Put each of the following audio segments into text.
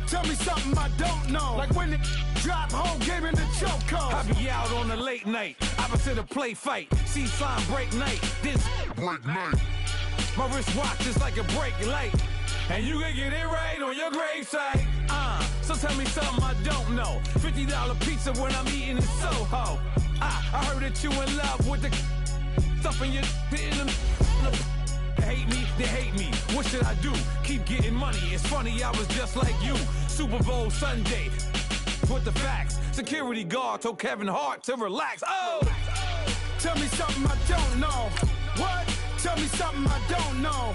Tell me something I don't know. Like when it drop home, game in the chokehold. I be out on a late night, opposite a play fight. See sign break night, this break night. My wristwatch is like a brake light, and you can get it right on your gravesite. So tell me something I don't know. $50 pizza when I'm eating in Soho. I heard that you in love with the stuff in your hate me, they hate me. What should I do? Keep getting money. It's funny, I was just like you. Super Bowl Sunday. With the facts. Security guard told Kevin Hart to relax. Oh! Tell me something I don't know. What? Tell me something I don't know.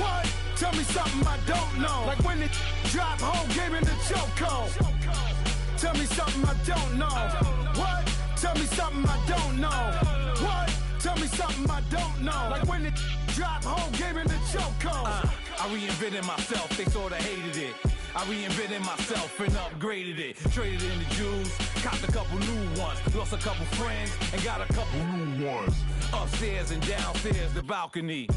What? Tell me something I don't know. Like when it drop home, game in the chokehold. Tell me something I don't know. What? Tell me something I don't know. What? Tell me something I don't know. Like when it drop home, game in the chokehold. I reinvented myself, they sorta hated it. I reinvented myself and upgraded it. Traded in the Jews, copped a couple new ones. Lost a couple friends and got a couple new ones. Upstairs and downstairs, the balcony.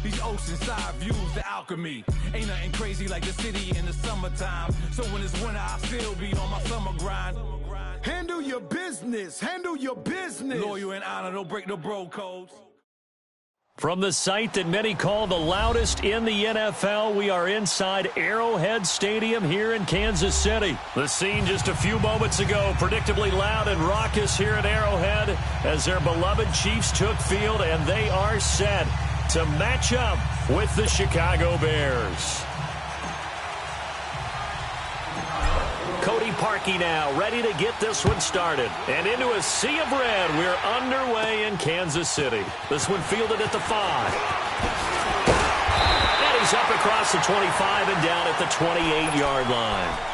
These oceanside views, the alchemy. Ain't nothing crazy like the city in the summertime. So when it's winter, I still be on my summer grind. Handle your business, handle your business. Loyal and honor, don't break the bro codes. From the site that many call the loudest in the NFL, we are inside Arrowhead Stadium here in Kansas City. The scene just a few moments ago, predictably loud and raucous here at Arrowhead as their beloved Chiefs took field, and they are set to match up with the Chicago Bears. Cody Parkey now ready to get this one started. And into a sea of red, we're underway in Kansas City. This one fielded at the 5. And he's up across the 25 and down at the 28-yard line.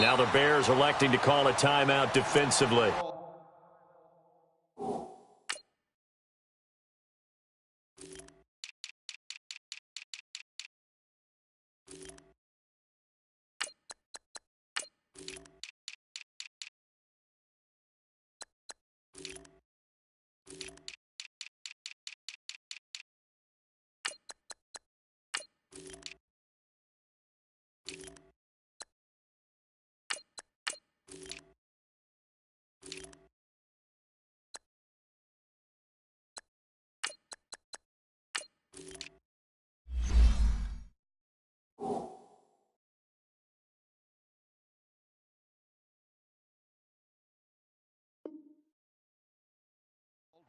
Now the Bears electing to call a timeout defensively.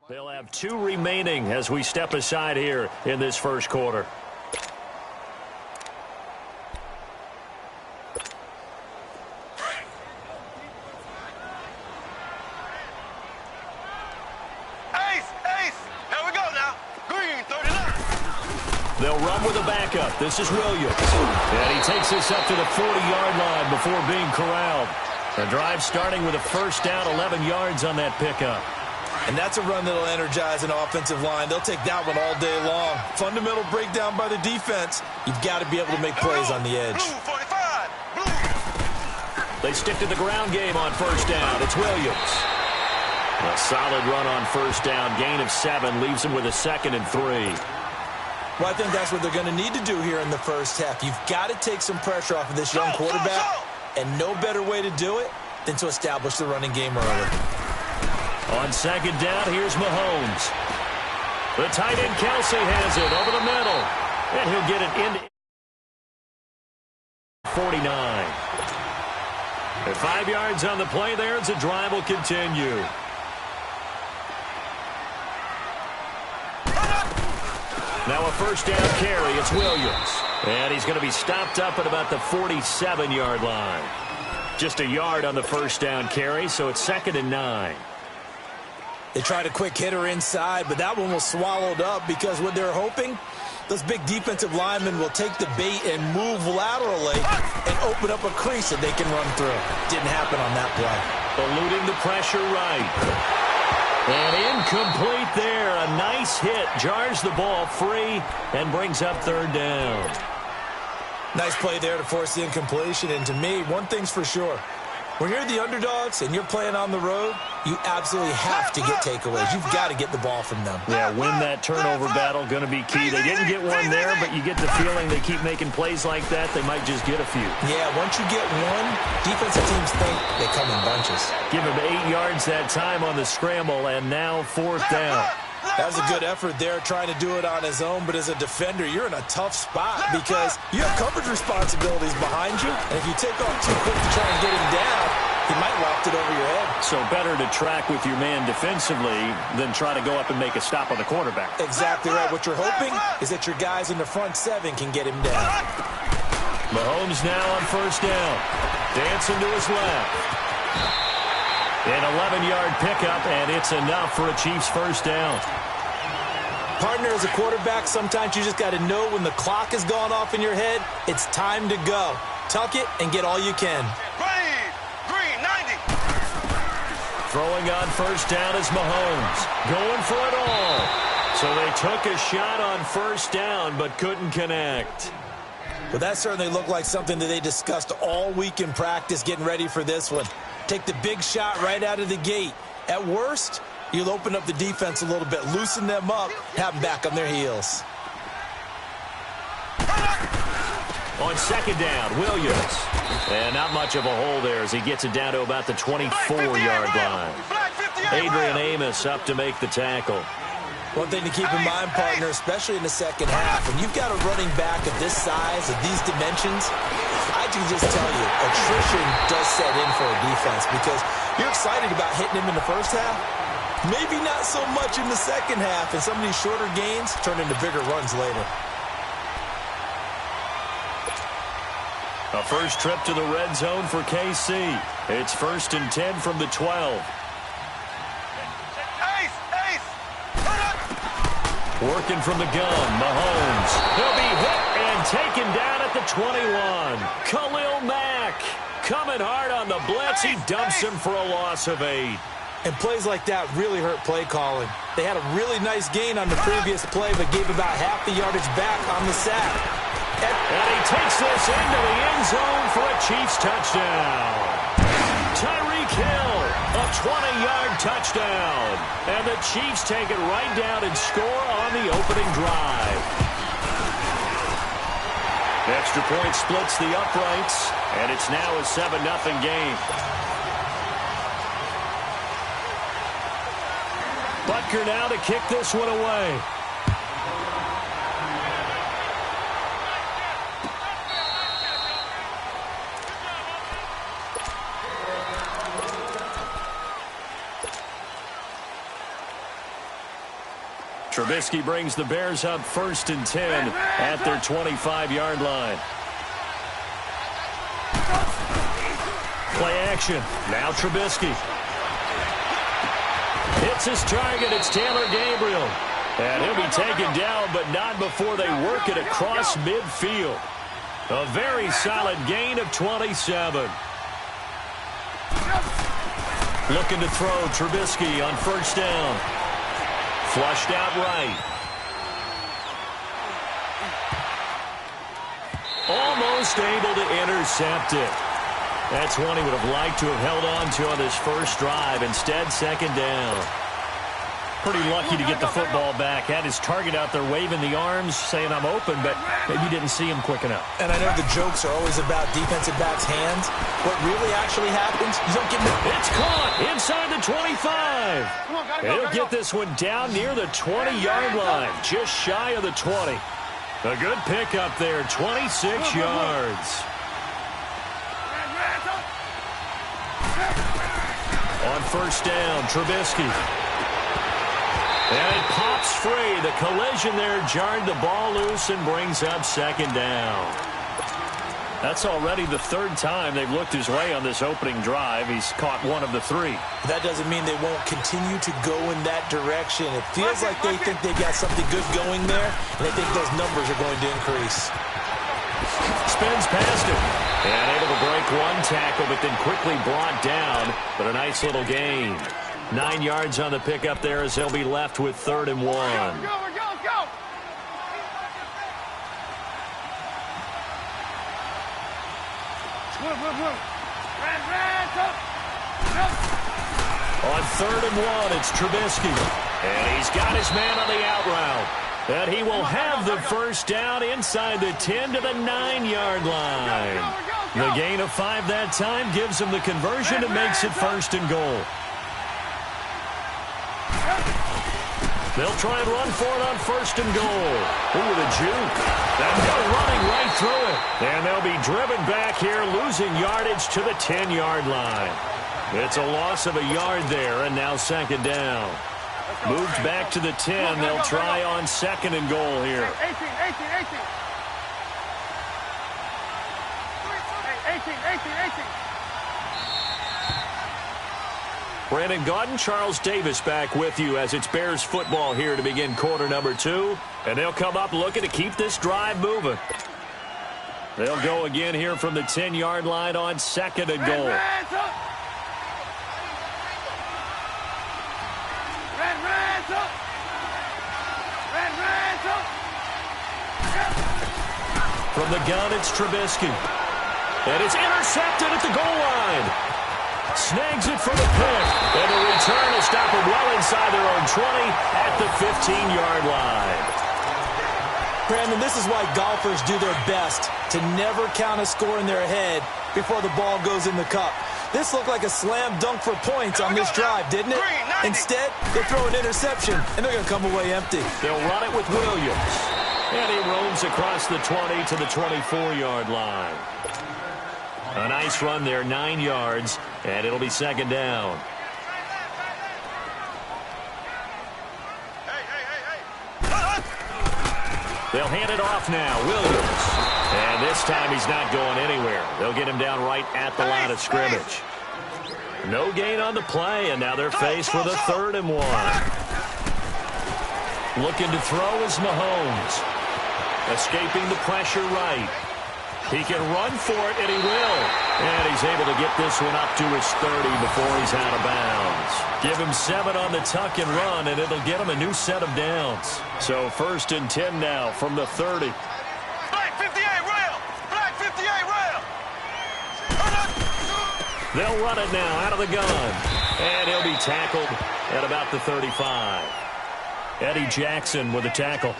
They'll have 2 remaining as we step aside here in this first quarter. They'll run with a backup. This is Williams. And he takes this up to the 40-yard line before being corralled. The drive starting with a first down, 11 yards on that pickup. And that's a run that'll energize an offensive line. They'll take that one all day long. Fundamental breakdown by the defense. You've got to be able to make plays on the edge. They stick to the ground game on first down. It's Williams. A solid run on first down. Gain of 7 leaves him with a 2nd and 3. Well, I think that's what they're going to need to do here in the first half. You've got to take some pressure off of this young quarterback, and no better way to do it than to establish the running game early. On second down, here's Mahomes. The tight end Kelsey has it over the middle, and he'll get it into 49. At 5 yards on the play there, as the drive will continue. Now a first down carry. It's Williams. And he's going to be stopped up at about the 47-yard line. Just a yard on the first down carry, so it's 2nd and 9. They tried a quick hitter inside, but that one was swallowed up because what they're hoping, those big defensive linemen will take the bait and move laterally and open up a crease that they can run through. Didn't happen on that play. Eluding the pressure right. And incomplete there. A nice hit. Jars the ball free and brings up 3rd down. Nice play there to force the incompletion. And to me, one thing's for sure. When you're the underdogs and you're playing on the road, you absolutely have to get takeaways. You've got to get the ball from them. Yeah, win that turnover battle, going to be key. They didn't get one there, but you get the feeling they keep making plays like that, they might just get a few. Yeah, once you get one, defensive teams think they come in bunches. Give him 8 yards that time on the scramble, and now 4th down. That was a good effort there, trying to do it on his own, but as a defender, you're in a tough spot because you have coverage responsibilities behind you, and if you take off too quick to try and get him down, he might loft it over your head. So better to track with your man defensively than try to go up and make a stop on the quarterback. Exactly right. What you're hoping is that your guys in the front 7 can get him down. Mahomes now on first down. Dancing to his left. An 11-yard pickup, and it's enough for a Chiefs first down. Partner, as a quarterback, sometimes you just got to know when the clock has gone off in your head, it's time to go. Tuck it and get all you can. Green, 90. Throwing on first down is Mahomes. Going for it all. So they took a shot on first down, but couldn't connect. Well, that certainly looked like something that they discussed all week in practice, getting ready for this one. Take the big shot right out of the gate. At worst, you'll open up the defense a little bit, loosen them up, have them back on their heels. On second down, Williams. And not much of a hole there as he gets it down to about the 24-yard line. Adrian Amos up to make the tackle. One thing to keep in mind, partner, especially in the second half, when you've got a running back of this size, of these dimensions, I can just tell you, attrition does set in for a defense because you're excited about hitting him in the first half. Maybe not so much in the second half, and some of these shorter gains turn into bigger runs later. A first trip to the red zone for KC. It's 1st and 10 from the 12. Working from the gun, Mahomes. He'll be hit and taken down at the 21. Khalil Mack coming hard on the blitz. He dumps him for a loss of 8. And plays like that really hurt play calling. They had a really nice gain on the previous play, but gave about half the yardage back on the sack. And he takes this into the end zone for a Chiefs touchdown. Tyreek Hill, a 20-yard touchdown. And the Chiefs take it right down and score on the opening drive. Extra point splits the uprights, and it's now a 7-0 game. Butker now to kick this one away. Trubisky brings the Bears up 1st and 10 at their 25-yard line. Play action. Now Trubisky. Hits his target. It's Taylor Gabriel. And he'll be taken down, but not before they work it across midfield. A very solid gain of 27. Looking to throw Trubisky on 1st down. Flushed out right. Almost able to intercept it. That's one he would have liked to have held on to on his first drive. Instead, 2nd down. Pretty lucky to get the football back. Had his target out there waving the arms, saying I'm open, but maybe didn't see him quick enough. And I know the jokes are always about defensive backs' hands. What really actually happens, you don't get no. It's caught inside the 25. He'll get this one down near the 20-yard line, just shy of the 20. A good pickup there, 26 yards. On 1st down, Trubisky. And it pops free. The collision there jarred the ball loose and brings up 2nd down. That's already the 3rd time they've looked his way on this opening drive. He's caught 1 of the 3. That doesn't mean they won't continue to go in that direction. It feels like they think they got something good going there, and they think those numbers are going to increase. Spins past him. And able to break 1 tackle, but then quickly brought down. But a nice little gain. 9 yards on the pickup there as they'll be left with 3rd and 1. Let's go. On 3rd and 1, it's Trubisky. And he's got his man on the out route. And he will have the 1st down inside the 10 to the 9-yard line. The gain of 5 that time gives him the conversion and makes it 1st and goal. They'll try and run for it on 1st and goal. Ooh, the juke. And they're running right through it. And they'll be driven back here, losing yardage to the 10-yard line. It's a loss of a yard there, and now 2nd down. Moved back to the 10. They'll try on 2nd and goal here. 18. Brandon Gaudin, Charles Davis back with you as it's Bears football here to begin quarter number 2. And they'll come up looking to keep this drive moving. They'll go again here from the 10-yard line on 2nd and goal. From the gun, it's Trubisky. And it's intercepted at the goal line. Snags it for the pick. And the return will stop them well inside their own 20 at the 15-yard line. Brandon, this is why golfers do their best to never count a score in their head before the ball goes in the cup. This looked like a slam dunk for points on this drive, didn't it? Instead, they throw an interception, and they're going to come away empty. They'll run it with Williams. And he roams across the 20 to the 24-yard line. A nice run there, 9 yards, and it'll be second down. They'll hand it off now, Williams. And this time he's not going anywhere. They'll get him down right at the line of scrimmage. No gain on the play, and now they're faced with a 3rd and 1. Looking to throw is Mahomes. Escaping the pressure right. He can run for it, and he will. And he's able to get this one up to his 30 before he's out of bounds. Give him 7 on the tuck and run, and it'll get him a new set of downs. So 1st and 10 now from the 30. Black 58 rail! Black 58 rail! They'll run it now out of the gun. And he'll be tackled at about the 35. Eddie Jackson with a tackle.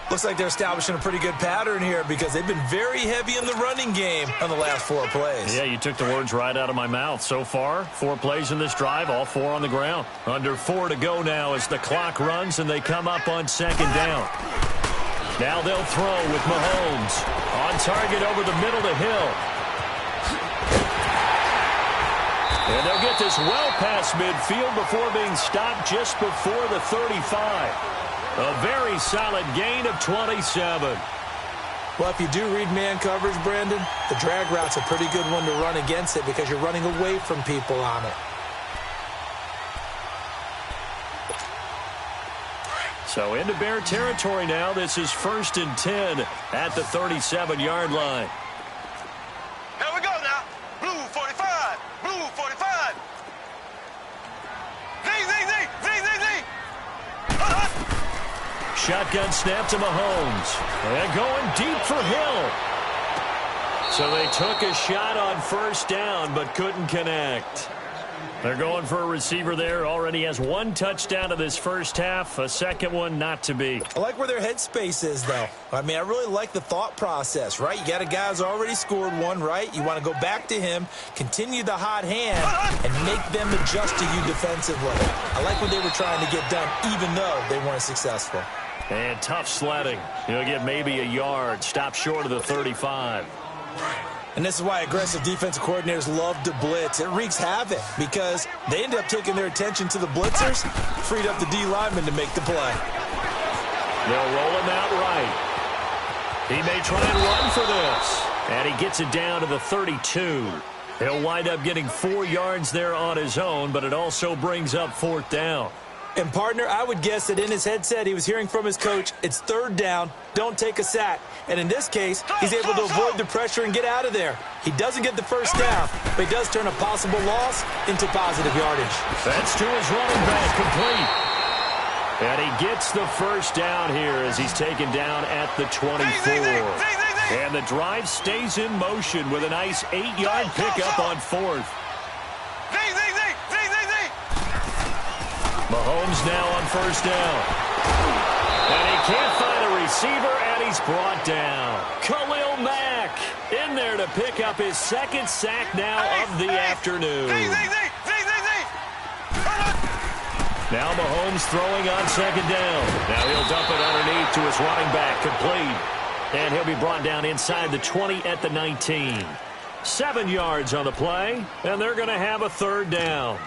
Looks like they're establishing a pretty good pattern here because they've been very heavy in the running game on the last 4 plays. Yeah, you took the words right out of my mouth. So far, 4 plays in this drive, all 4 on the ground. Under 4 to go now as the clock runs and they come up on 2nd down. Now they'll throw with Mahomes. On target over the middle to Hill. And they'll get this well past midfield before being stopped just before the 35. A very solid gain of 27. Well, if you do read man coverage, Brandon, the drag route's a pretty good one to run against it because you're running away from people on it. So into Bear territory now. This is 1st and 10 at the 37-yard line. Here we go now. Blue 45. Blue 45. Zing, zing, zing. Zing, zing, zing. Shotgun snap to Mahomes. And going deep for Hill. So they took a shot on 1st down but couldn't connect. They're going for a receiver there. Already has 1 touchdown of this first half. A 2nd one not to be. I like where their headspace is, though. I mean, I really like the thought process, right? You got a guy who's already scored 1, right? You want to go back to him, continue the hot hand, and make them adjust to you defensively. I like what they were trying to get done, even though they weren't successful. And tough sledding. He'll get maybe a yard. Stop short of the 35. And this is why aggressive defensive coordinators love to blitz. It wreaks havoc because they end up taking their attention to the blitzers, freed up the D lineman to make the play. They'll roll him out right. He may try and run for this. And he gets it down to the 32. He'll wind up getting 4 yards there on his own, but it also brings up 4th down. And, partner, I would guess that in his headset he was hearing from his coach, it's 3rd down, don't take a sack. And in this case, he's able to avoid the pressure and get out of there. He doesn't get the 1st down, but he does turn a possible loss into positive yardage. That's to his running back, complete. And he gets the 1st down here as he's taken down at the 24. And the drive stays in motion with a nice 8-yard pickup on 4th. Mahomes now on 1st down. And he can't find a receiver, and he's brought down. Khalil Mack in there to pick up his 2nd sack now of the afternoon. Now Mahomes throwing on 2nd down. Now he'll dump it underneath to his running back, complete. And he'll be brought down inside the 20 at the 19. 7 yards on the play, and they're going to have a 3rd down.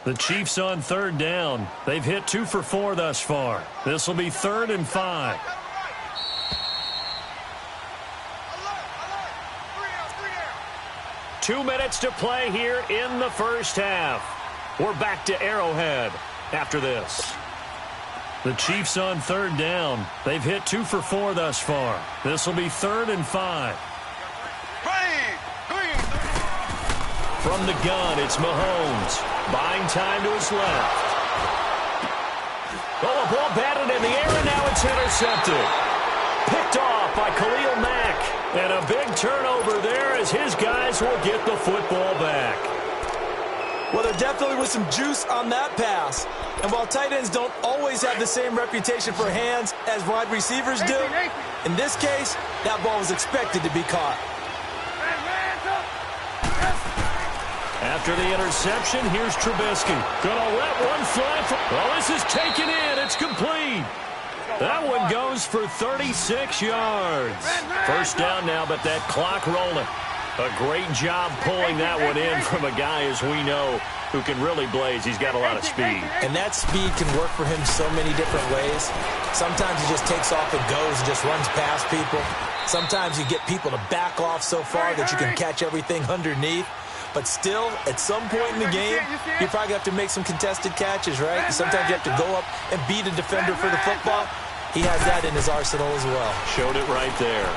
The Chiefs on 3rd down. They've hit 2 for 4 thus far. This will be 3rd and 5. 2 minutes to play here in the first half. We're back to Arrowhead after this. The Chiefs on 3rd down. They've hit 2 for 4 thus far. This will be 3rd and 5. From the gun, it's Mahomes. Buying time to his left. Oh, a ball batted in the air, and now it's intercepted. Picked off by Khalil Mack. And a big turnover there as his guys will get the football back. Well, there definitely was some juice on that pass. And while tight ends don't always have the same reputation for hands as wide receivers do, in this case, that ball was expected to be caught. After the interception, here's Trubisky. Gonna let one fly. Well, this is taken in. It's complete. That one goes for 36 yards. First down now, but that clock rolling. A great job pulling that one in from a guy, as we know, who can really blaze. He's got a lot of speed. And that speed can work for him so many different ways. Sometimes he just takes off and goes and just runs past people. Sometimes you get people to back off so far that you can catch everything underneath. But still, at some point in the game, you probably have to make some contested catches, right? Sometimes you have to go up and beat a defender for the football. He has that in his arsenal as well. Showed it right there.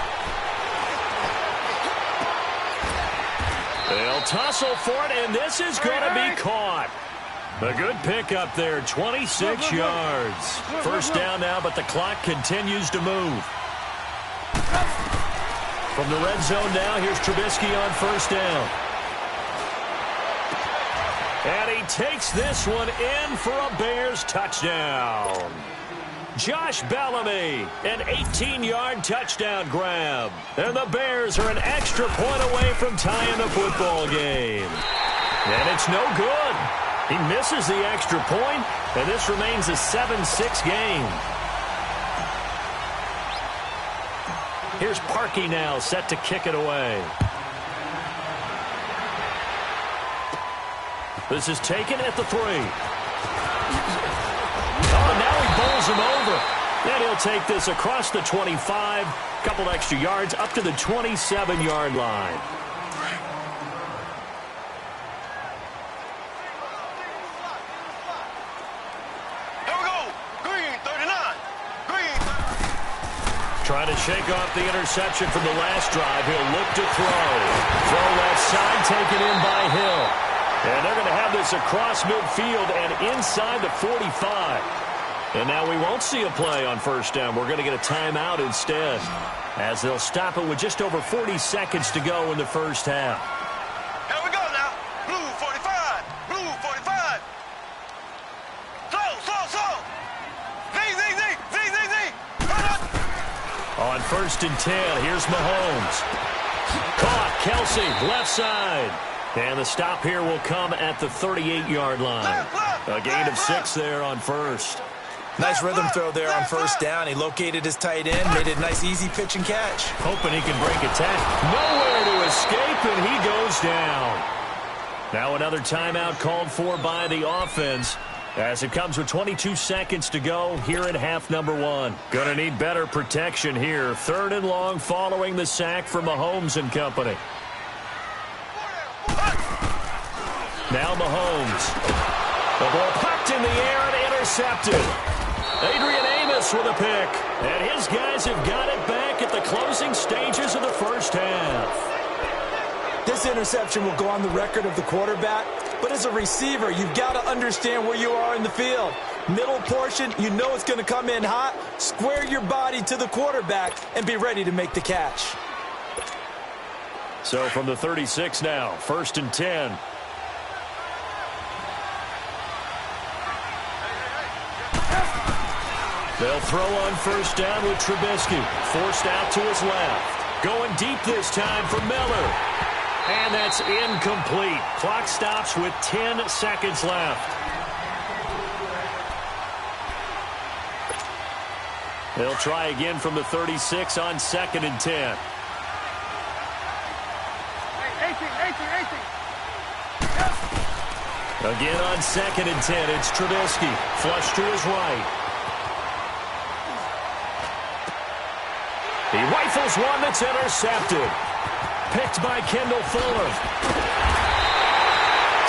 They'll tussle for it, and this is going to be caught. A good pickup there, 26 yards. First down now, but the clock continues to move. From the red zone now, here's Trubisky on first down. And he takes this one in for a Bears touchdown. Josh Bellamy, an 18-yard touchdown grab. And the Bears are an extra point away from tying the football game. And it's no good. He misses the extra point, and this remains a 7-6 game. Here's Parkey now, set to kick it away. This is taken at the 3. Oh, now he bowls him over. And he'll take this across the 25. Couple extra yards up to the 27-yard line. Here we go. Green, 39. Green. Trying to shake off the interception from the last drive. He'll look to throw. Throw left side, taken in by Hill. And they're going to have this across midfield and inside the 45. And now we won't see a play on first down. We're going to get a timeout instead, as they'll stop it with just over 40 seconds to go in the first half. Here we go now. Blue 45. Blue 45. Slow. Z. On first and 10, here's Mahomes. Caught, Kelsey, left side. And the stop here will come at the 38-yard line. A gain of 6 there on first. Nice rhythm throw there on first down. He located his tight end, made it a nice, easy pitch and catch. Hoping he can break a tackle. Nowhere to escape, and he goes down. Now another timeout called for by the offense, as it comes with 22 seconds to go here at half number 1. Gonna need better protection here. 3rd and long following the sack from Mahomes and company. Now Mahomes. The ball popped in the air and intercepted. Adrian Amos with a pick. And his guys have got it back at the closing stages of the first half. This interception will go on the record of the quarterback, but as a receiver, you've got to understand where you are in the field. Middle portion, you know it's going to come in hot. Square your body to the quarterback and be ready to make the catch. So from the 36 now, 1st and 10. They'll throw on first down with Trubisky. Forced out to his left. Going deep this time for Miller. And that's incomplete. Clock stops with 10 seconds left. They'll try again from the 36 on 2nd and 10. 18. Again on 2nd and 10, it's Trubisky. Flush to his right. He rifles one that's intercepted. Picked by Kendall Fuller.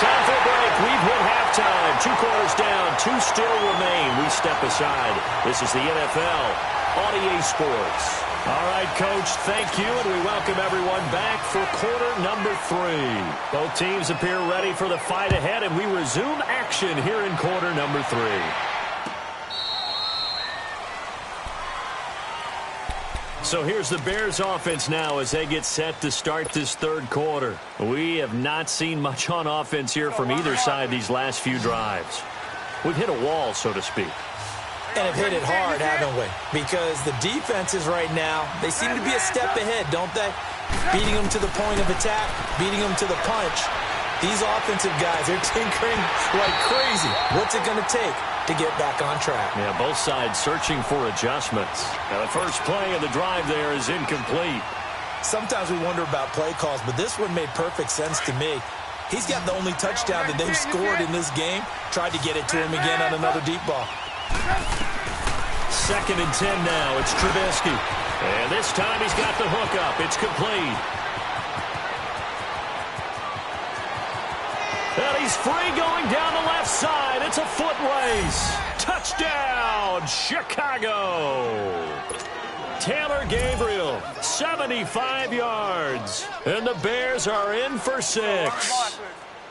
Time for a break. We've hit halftime. 2 quarters down. 2 still remain. We step aside. This is the NFL on EA Sports. All right, Coach, thank you, and we welcome everyone back for quarter number 3. Both teams appear ready for the fight ahead, and we resume action here in quarter number 3. So here's the Bears offense now as they get set to start this third quarter. We have not seen much on offense here from either side these last few drives. We've hit a wall, so to speak. And have hit it hard, haven't we? Because the defenses right now, they seem to be a step ahead, don't they? Beating them to the point of attack, beating them to the punch. These offensive guys, they're tinkering like crazy. What's it going to take to get back on track? Yeah, both sides searching for adjustments. Now, the first play of the drive there is incomplete. Sometimes we wonder about play calls, but this one made perfect sense to me. He's got the only touchdown that they've scored in this game. Tried to get it to him again on another deep ball. 2nd and 10 now. It's Trubisky. And this time he's got the hook up. It's complete. And he's free going down the left side. It's a foot race. Touchdown, Chicago. Taylor Gabriel, 75 yards. And the Bears are in for 6.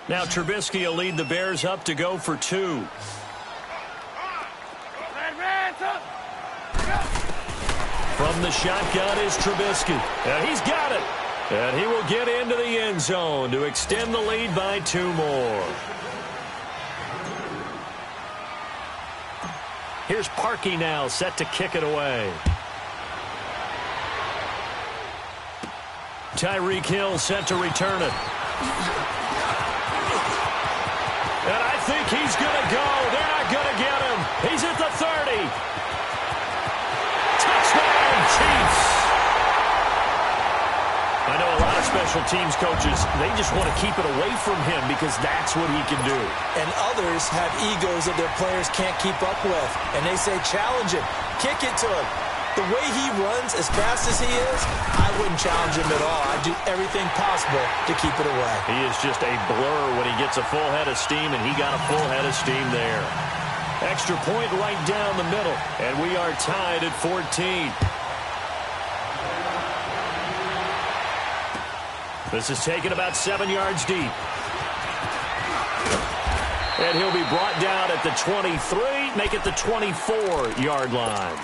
Now Trubisky will lead the Bears up to go for 2. From the shotgun is Trubisky. And he's got it. And he will get into the end zone to extend the lead by 2 more. Here's Parkey now, set to kick it away. Tyreek Hill set to return it. And I think he's going to go. They're not going to get him. He's at the 30. Touchdown, Chiefs. I know a lot of special teams coaches, they just want to keep it away from him because that's what he can do. And others have egos that their players can't keep up with. And they say, challenge him. Kick it to him. The way he runs as fast as he is, I wouldn't challenge him at all. I'd do everything possible to keep it away. He is just a blur when he gets a full head of steam, and he got a full head of steam there. Extra point right down the middle, and we are tied at 14. This is taken about 7 yards deep. And he'll be brought down at the 23, make it the 24-yard line.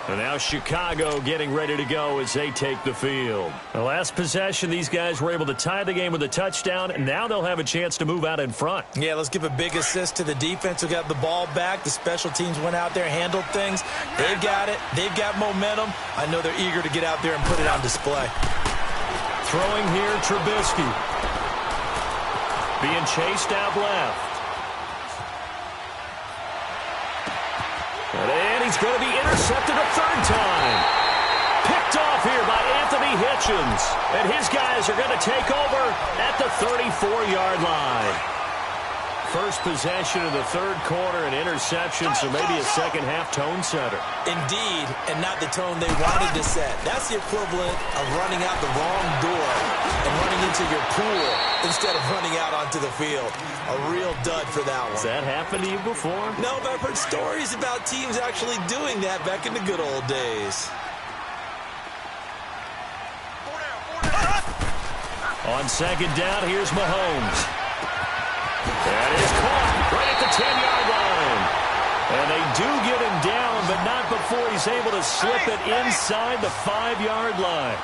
And now Chicago getting ready to go as they take the field. The last possession, these guys were able to tie the game with a touchdown, and now they'll have a chance to move out in front. Yeah, let's give a big assist to the defense who got the ball back. The special teams went out there, handled things. They've got it. They've got momentum. I know they're eager to get out there and put it on display. Throwing here, Trubisky. Being chased out left. And he's going to be intercepted a 3rd time. Picked off here by Anthony Hitchens. And his guys are going to take over at the 34-yard line. First possession of the 3rd quarter, an interception, so maybe a second-half tone setter. Indeed, and not the tone they wanted to set. That's the equivalent of running out the wrong door and running into your pool instead of running out onto the field. A real dud for that one. Has that happened to you before? No, but I've heard stories about teams actually doing that back in the good old days. On 2nd down, here's Mahomes. That is caught right at the 10-yard line. And they do get him down, but not before he's able to slip it inside the 5-yard line.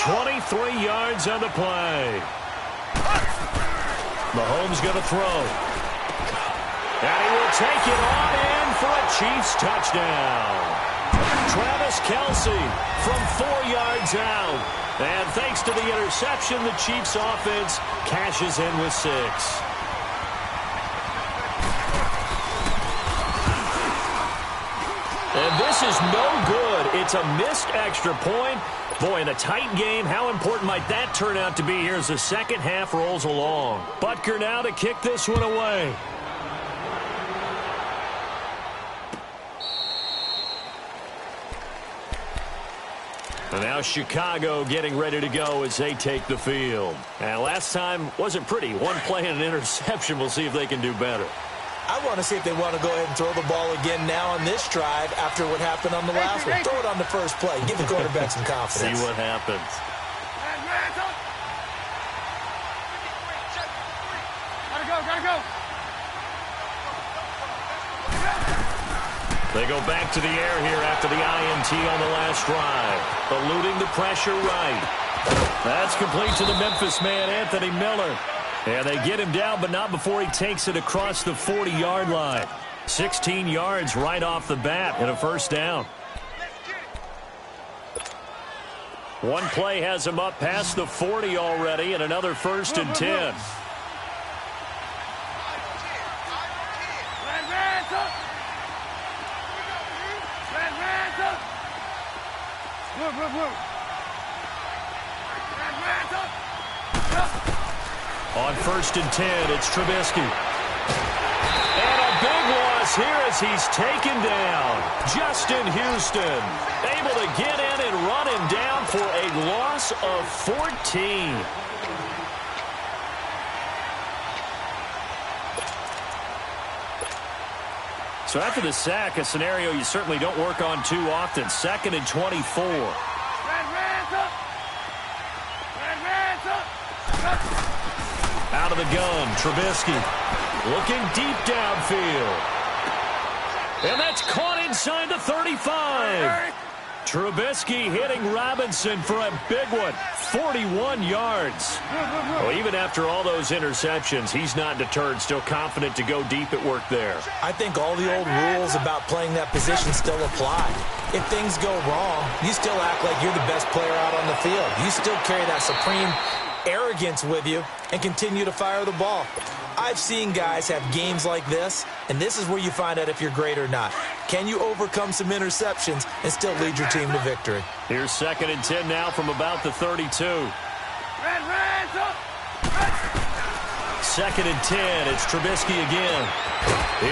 23 yards on the play. Mahomes going to throw. And he will take it on in for a Chiefs touchdown. Travis Kelce from 4 yards out. And thanks to the interception, the Chiefs offense cashes in with 6. And this is no good. It's a missed extra point. Boy, in a tight game, how important might that turn out to be here as the second half rolls along? Butker now to kick this one away. And now Chicago getting ready to go as they take the field. And last time wasn't pretty. One play and an interception. We'll see if they can do better. I want to see if they want to go ahead and throw the ball again now on this drive after what happened on the last one. Throw it on the first play. Give the quarterback some confidence. See what happens. Gotta go. They go back to the air here after the INT on the last drive. Eluding the pressure right. That's complete to the Memphis man, Anthony Miller. And they get him down, but not before he takes it across the 40-yard line. 16 yards right off the bat and a first down. One play has him up past the 40 already, and another 1st and 10. On 1st and 10, it's Trubisky. And a big loss here as he's taken down. Justin Houston able to get in and run him down for a loss of 14. So after the sack, a scenario you certainly don't work on too often. 2nd and 24. Out of the gun, Trubisky looking deep downfield. And that's caught inside the 35. Trubisky hitting Robinson for a big one, 41 yards. Well, even after all those interceptions, he's not deterred, still confident to go deep at work there. I think all the old rules about playing that position still apply. If things go wrong, you still act like you're the best player out on the field. You still carry that supreme arrogance with you and continue to fire the ball. I've seen guys have games like this, and this is where you find out if you're great or not. Can you overcome some interceptions and still lead your team to victory? Here's 2nd and 10 now from about the 32. 2nd and 10, it's Trubisky again.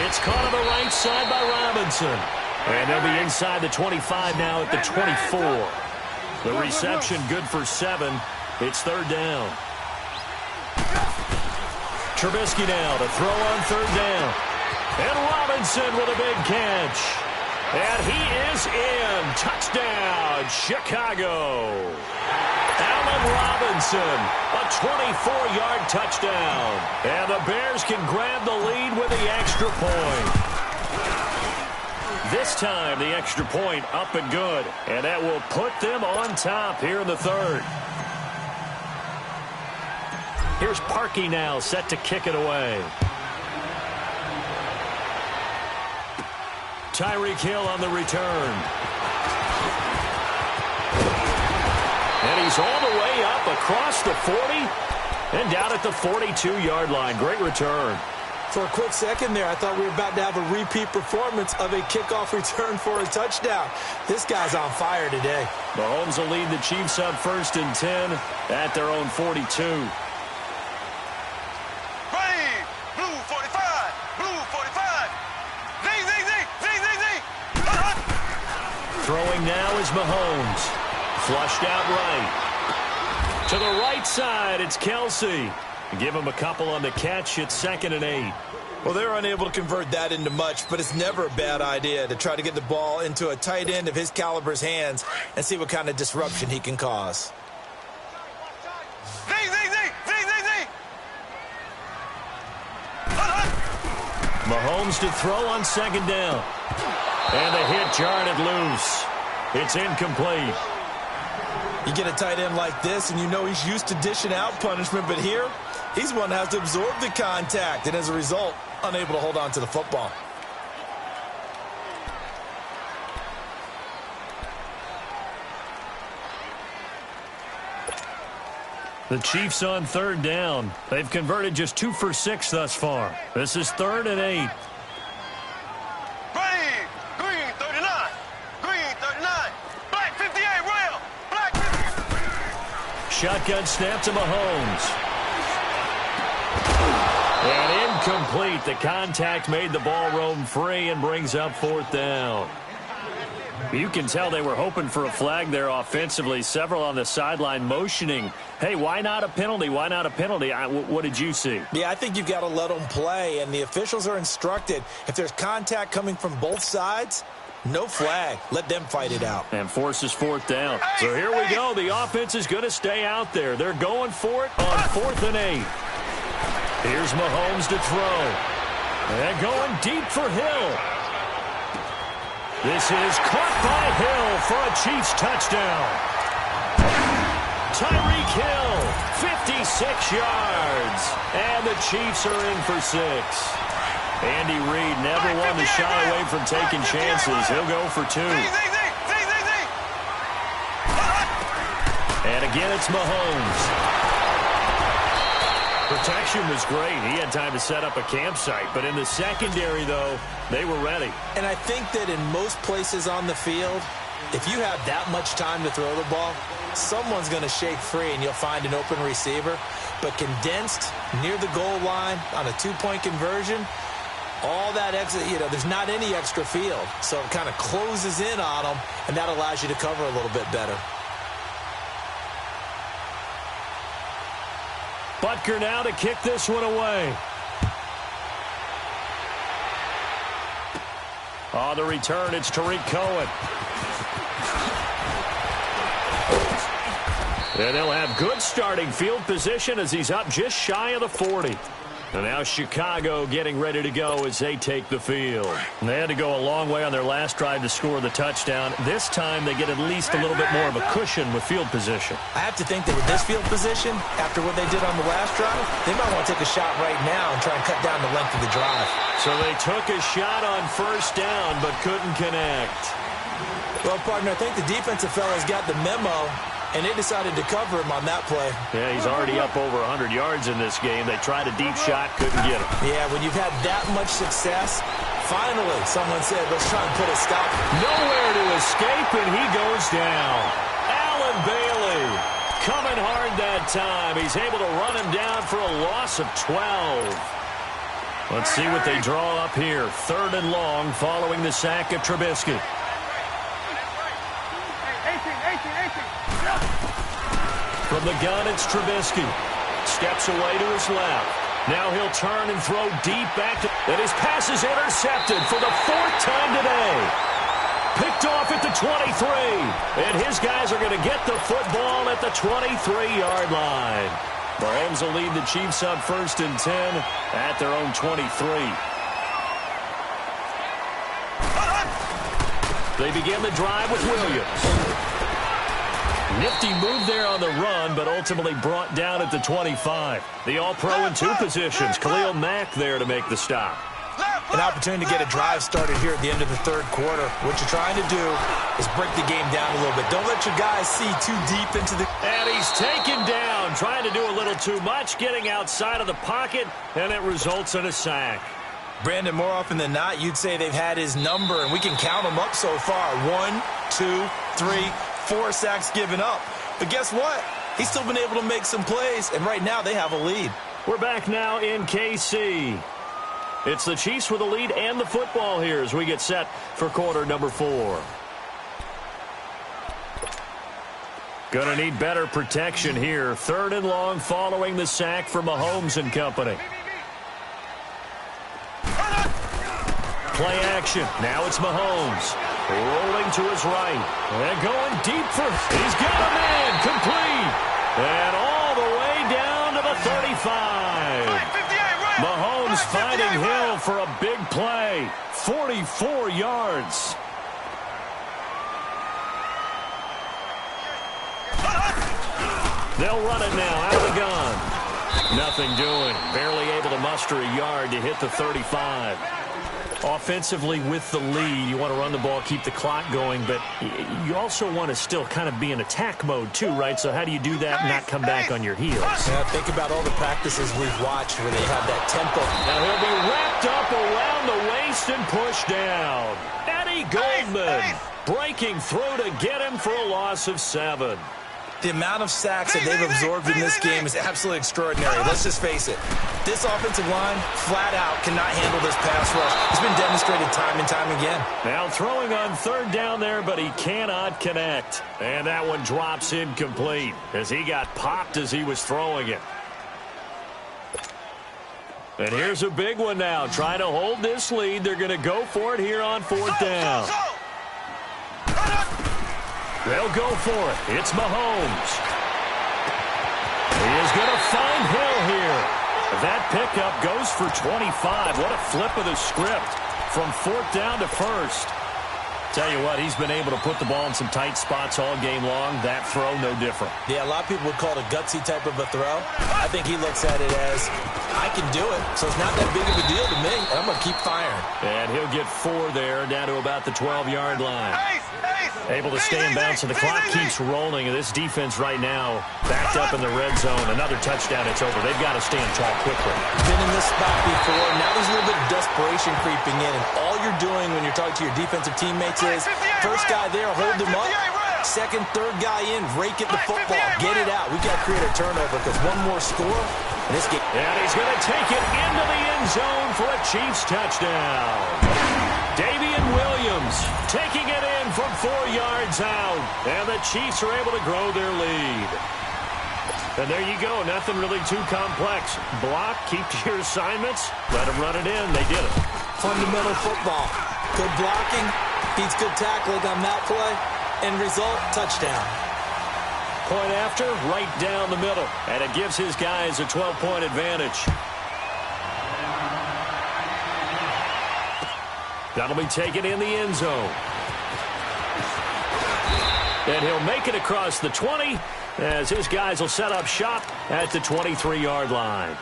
It's caught on the right side by Robinson. And they'll be inside the 25 now at the 24. The reception good for 7. It's 3rd down. Trubisky now to throw on 3rd down. And Robinson with a big catch. And he is in. Touchdown, Chicago. Allen Robinson, a 24-yard touchdown. And the Bears can grab the lead with the extra point. This time, the extra point up and good. And that will put them on top here in the 3rd. Here's Parkey now, set to kick it away. Tyreek Hill on the return. And he's all the way up across the 40 and down at the 42-yard line. Great return. For a quick second there, I thought we were about to have a repeat performance of a kickoff return for a touchdown. This guy's on fire today. Mahomes will lead the Chiefs on 1st and 10 at their own 42. Throwing now is Mahomes. Flushed out right. To the right side, it's Kelsey. Give him a couple on the catch. It's 2nd and 8. Well, they're unable to convert that into much, but it's never a bad idea to try to get the ball into a tight end of his caliber's hands and see what kind of disruption he can cause. Mahomes to throw on 2nd down. And the hit jarred it loose. It's incomplete. You get a tight end like this, and you know he's used to dishing out punishment, but here, he's one that has to absorb the contact, and as a result, unable to hold on to the football. The Chiefs on 3rd down. They've converted just 2 for 6 thus far. This is 3rd and 8. Shotgun snap to Mahomes. And incomplete. The contact made the ball roam free and brings up 4th down. You can tell they were hoping for a flag there offensively. Several on the sideline motioning. Hey, why not a penalty? Why not a penalty? What did you see? Yeah, I think you've got to let them play, and the officials are instructed. If there's contact coming from both sides, no flag. Let them fight it out. And forces 4th down. So here we go. The offense is going to stay out there. They're going for it on 4th and 8. Here's Mahomes to throw. And going deep for Hill. This is caught by Hill for a Chiefs touchdown. Tyreek Hill, 56 yards. And the Chiefs are in for 6. Andy Reid never one to shy away from taking chances. He'll go for 2. And again, it's Mahomes. Protection was great. He had time to set up a campsite. But in the secondary, though, they were ready. And I think that in most places on the field, if you have that much time to throw the ball, someone's going to shake free and you'll find an open receiver. But condensed near the goal line on a 2-point conversion, all that extra, there's not any extra field. So it kind of closes in on them, and that allows you to cover a little bit better. Butker now to kick this one away. On the return, it's Tariq Cohen. And they'll have good starting field position as he's up just shy of the 40. And now Chicago getting ready to go as they take the field. And they had to go a long way on their last drive to score the touchdown. This time they get at least a little bit more of a cushion with field position. I have to think that with this field position, after what they did on the last drive, they might want to take a shot right now and try and cut down the length of the drive. So they took a shot on first down but couldn't connect. Well, partner, I think the defensive fellas got the memo, and they decided to cover him on that play. Yeah, he's already up over 100 yards in this game. They tried a deep shot, couldn't get him. Yeah, when you've had that much success, finally someone said, let's try and put a stop. Nowhere to escape, and he goes down. Allen Bailey coming hard that time. He's able to run him down for a loss of 12. Let's see what they draw up here. 3rd and long following the sack of Trubisky. From the gun, it's Trubisky. Steps away to his left. Now he'll turn and throw deep back. And his pass is intercepted for the 4th time today. Picked off at the 23. And his guys are going to get the football at the 23-yard line. Mahomes will lead the Chiefs up 1st and 10 at their own 23. They begin the drive with Williams. Nifty move there on the run, but ultimately brought down at the 25. The All-Pro in 2 positions. Khalil Mack there to make the stop. An opportunity to get a drive started here at the end of the 3rd quarter. What you're trying to do is break the game down a little bit. Don't let your guys see too deep into the... And he's taken down, trying to do a little too much, getting outside of the pocket, and it results in a sack. Brandon, more often than not, you'd say they've had his number, and we can count them up so far. 1, 2, 3, 4 sacks given up. But guess what? He's still been able to make some plays, and right now they have a lead. We're back now in KC. It's the Chiefs with the lead and the football here as we get set for quarter number 4. Gonna need better protection here. 3rd and long following the sack for Mahomes and company. Play action. Now it's Mahomes. Rolling to his right. And going deep for... He's got a man. Complete. And all the way down to the 35. Mahomes finding Hill for a big play. 44 yards. They'll run it now out of the gun. Nothing doing. Barely able to muster a yard to hit the 35. Offensively with the lead, you want to run the ball, keep the clock going, but you also want to still kind of be in attack mode too, right? So how do you do that and not come back on your heels? Yeah, think about all the practices we've watched where they have that tempo. Now he'll be wrapped up around the waist and pushed down. Eddie Goldman breaking through to get him for a loss of 7. The amount of sacks that they've absorbed in this game is absolutely extraordinary. Let's just face it. This offensive line, flat out, cannot handle this pass rush. It's been demonstrated time and time again. Now throwing on 3rd down there, but he cannot connect. And that one drops incomplete as he got popped as he was throwing it. And here's a big one now. Trying to hold this lead. They're going to go for it here on 4th down. They'll go for it. It's Mahomes. He is going to find Hill here. That pickup goes for 25. What a flip of the script from 4th down to 1st. Tell you what, he's been able to put the ball in some tight spots all game long. That throw, no different. Yeah, a lot of people would call it a gutsy type of a throw. I think he looks at it as, I can do it, so it's not that big of a deal to me. I'm going to keep firing. And he'll get 4 there, down to about the 12-yard line. Able to stay in bounds, and the clock keeps rolling. And this defense right now backed up in the red zone. Another touchdown, it's over. They've got to stand tall quickly. Been in this spot before. Now there's a little bit of desperation creeping in. And all you're doing when you're talking to your defensive teammates is, first guy there, hold him up. Second, third guy in, rake at the football. Get it out. We got to create a turnover because one more score, and this game. And he's going to take it into the end zone for a Chiefs touchdown. Damian Williams taking it in from 4 yards out. And the Chiefs are able to grow their lead. And there you go. Nothing really too complex. Block, keep to your assignments, let them run it in. They did it. Fundamental football. Good blocking, beats good tackling on that play. End result, touchdown. Point after, right down the middle. And it gives his guys a 12-point advantage. That'll be taken in the end zone. And he'll make it across the 20 as his guys will set up shop at the 23-yard line.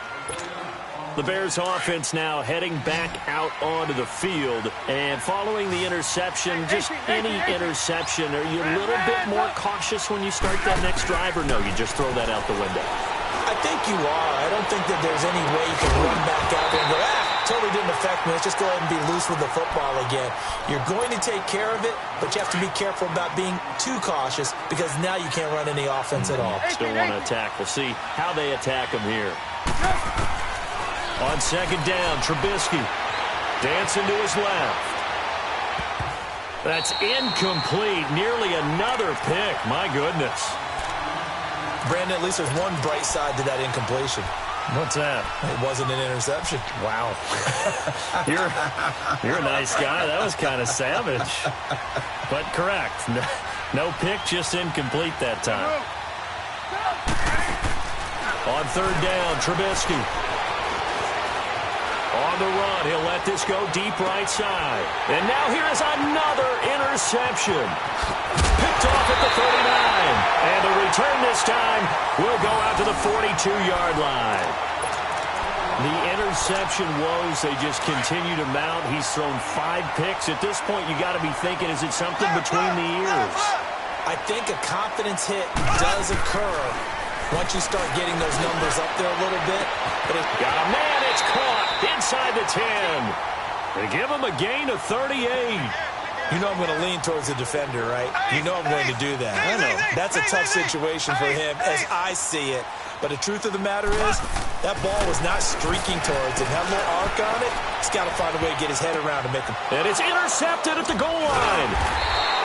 The Bears offense now heading back out onto the field. And following the interception, just any interception, are you a little bit more cautious when you start that next drive, or no, you just throw that out the window? I think you are. I don't think that there's any way you can run back out there and go, totally didn't affect me. Let's just go ahead and be loose with the football again. You're going to take care of it, but you have to be careful about being too cautious because now you can't run any offense at all. Still want to attack. We'll see how they attack him here. On second down, Trubisky dancing to his left. That's incomplete. Nearly another pick. My goodness. Brandon, at least there's one bright side to that incompletion. What's that? It wasn't an interception. Wow. You're a nice guy. That was kind of savage. But correct. No pick, just incomplete that time. On third down, Trubisky. On the run, he'll let this go deep right side. And now here is another interception. Picked off at the 39. And the return this time will go out to the 42-yard line. The interception woes, they just continue to mount. He's thrown 5 picks. At this point, you got to be thinking, is it something between the ears? I think a confidence hit does occur once you start getting those numbers up there a little bit. But it's got a man, it's caught inside the 10. They give him a gain of 38. You know I'm going to lean towards the defender, right? You know I'm going to do that. I know. That's a tough situation for him as I see it. But the truth of the matter is, that ball was not streaking towards it. Had a little arc on it. He's got to find a way to get his head around to make him. And it's intercepted at the goal line.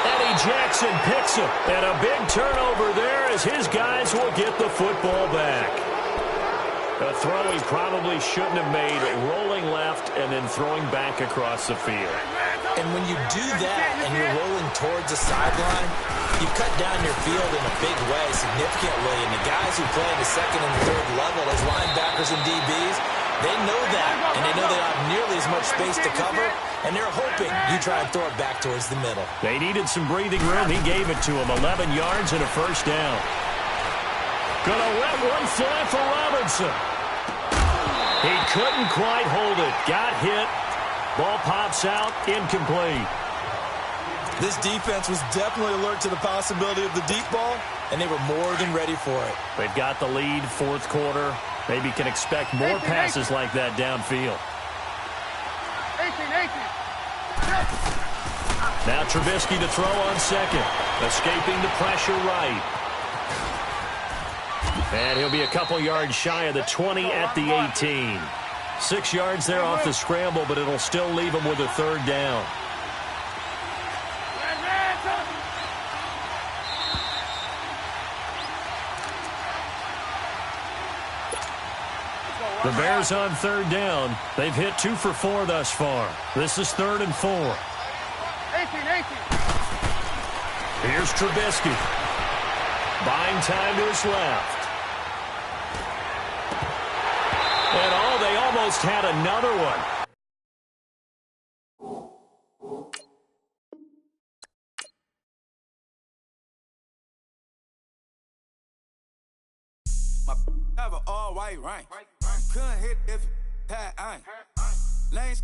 Eddie Jackson picks him. And a big turnover there as his guys will get the football back. A throw he probably shouldn't have made, rolling left and then throwing back across the field. And when you do that and you're rolling towards the sideline, you cut down your field in a big way, significantly. And the guys who play in the second and third level as linebackers and DBs, they know that. And they know they don't have nearly as much space to cover. And they're hoping you try and throw it back towards the middle. They needed some breathing room. He gave it to him. 11 yards and a first down. Gonna let one fly for Robinson. He couldn't quite hold it. Got hit. Ball pops out. Incomplete. This defense was definitely alert to the possibility of the deep ball, and they were more than ready for it. They've got the lead, fourth quarter. Maybe can expect more passes like that downfield. 18. Now Trubisky to throw on second. Escaping the pressure right. And he'll be a couple yards shy of the 20 at the 18. 6 yards there off the scramble, but it'll still leave him with a third down. The Bears on third down. They've hit 2 for 4 thus far. This is 3rd and 4. 18. Here's Trubisky. Buying time to his left. And they almost had another one. My have an all white rank. Couldn't hit if it had ain't. Lanes